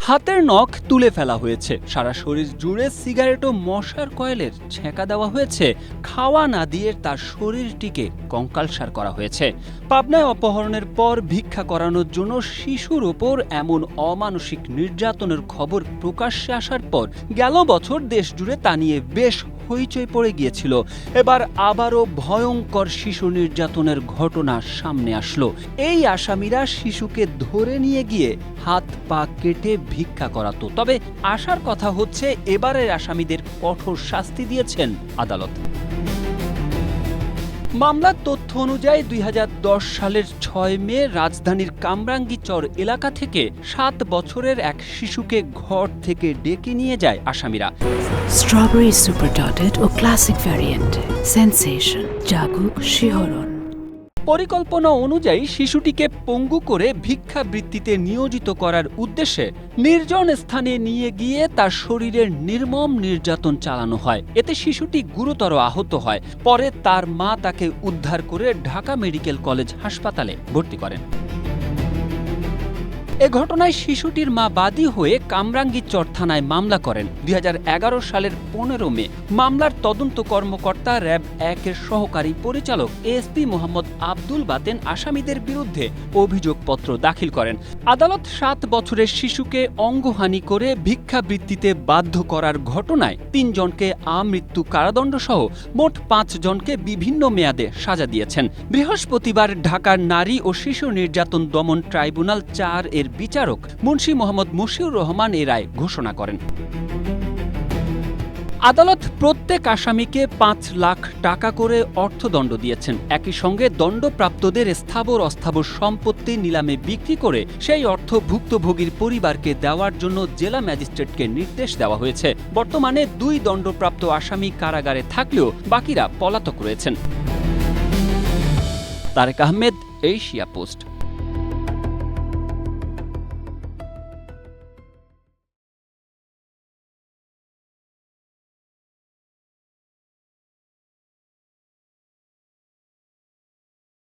হাতের নখ তুলে ফেলা হয়েছে, সারা শরীর জুড়ে সিগারেট ও মশার কয়েলের ছেঁকা দেওয়া হয়েছে, খাওয়া না দিয়ে তার শরীরটিকে কঙ্কালসার করা হয়েছে। পাবনায় অপহরণের পর ভিক্ষা করানোর জন্য শিশুর ওপর এমন অমানসিক নির্যাতনের খবর প্রকাশ্যে আসার পর গেল বছর দেশ জুড়ে তা নিয়ে বেশ হইচই পড়ে গিয়েছিল। এবার আবারও ভয়ঙ্কর শিশু নির্যাতনের ঘটনা সামনে আসলো। এই আসামিরা শিশুকে ধরে নিয়ে গিয়ে হাত পা কেটে ভিক্ষা করাতো। তবে আশার কথা হচ্ছে এবারের আসামিদের কঠোর শাস্তি দিয়েছেন আদালত। মামলার তথ্য অনুযায়ী ২০১০ সালের ৬ মে রাজধানীর কামরাঙ্গীচর এলাকা থেকে ৭ বছরের এক শিশুকে ঘর থেকে ডেকে নিয়ে যায় আসামিরা। স্ট্রবেরি সুপার ডটেড ও ক্লাসিক ভ্যারিয়েন্টে সেন্সেশন জাগুক শিহরণ। পরিকল্পনা অনুযায়ী শিশুটিকে পঙ্গু করে ভিক্ষাবৃত্তিতে নিয়োজিত করার উদ্দেশ্যে নির্জন স্থানে নিয়ে গিয়ে তার শরীরের নির্মম নির্যাতন চালানো হয়। এতে শিশুটি গুরুতর আহত হয়। পরে তার মা তাকে উদ্ধার করে ঢাকা মেডিকেল কলেজ হাসপাতালে ভর্তি করেন। এ ঘটনায় শিশুটির মা বাদী হয়ে কামরাঙ্গীচর থানায় মামলা করেন। ২০১১ সালের ১৫ মে মামলার তদন্ত কর্মকর্তা র্যাব ১-এর সহকারী পরিচালক এএসপি মোহাম্মদ আব্দুল বাতেন আসামিদের বিরুদ্ধে অভিযোগপত্র দাখিল করেন। আদালত ৭ বছরের শিশুকে অঙ্গহানি করে ভিক্ষাবৃত্তিতে বাধ্য করার ঘটনায় ৩ জনকে আমৃত্যু কারাদণ্ড সহ মোট ৫ জনকে বিভিন্ন মেয়াদে সাজা দিয়েছেন। বৃহস্পতিবার ঢাকার নারী ও শিশু নির্যাতন দমন ট্রাইব্যুনাল ৪-এর বিচারক মুন্সি মোহাম্মদ মশিউর রহমান এ রায় ঘোষণা করেন। আদালত প্রত্যেক আসামিকে ৫ লাখ টাকা করে অর্থদণ্ড দিয়েছেন। একই সঙ্গে দণ্ডপ্রাপ্তদের স্থাবর অস্থাবর সম্পত্তি নিলামে বিক্রি করে সেই অর্থ ভুক্তভোগীর পরিবারকে দেওয়ার জন্য জেলা ম্যাজিস্ট্রেটকে নির্দেশ দেওয়া হয়েছে। বর্তমানে ২ দণ্ডপ্রাপ্ত আসামি কারাগারে থাকলেও বাকিরা পলাতক রয়েছেন। Tarek Ahmed, Asia post.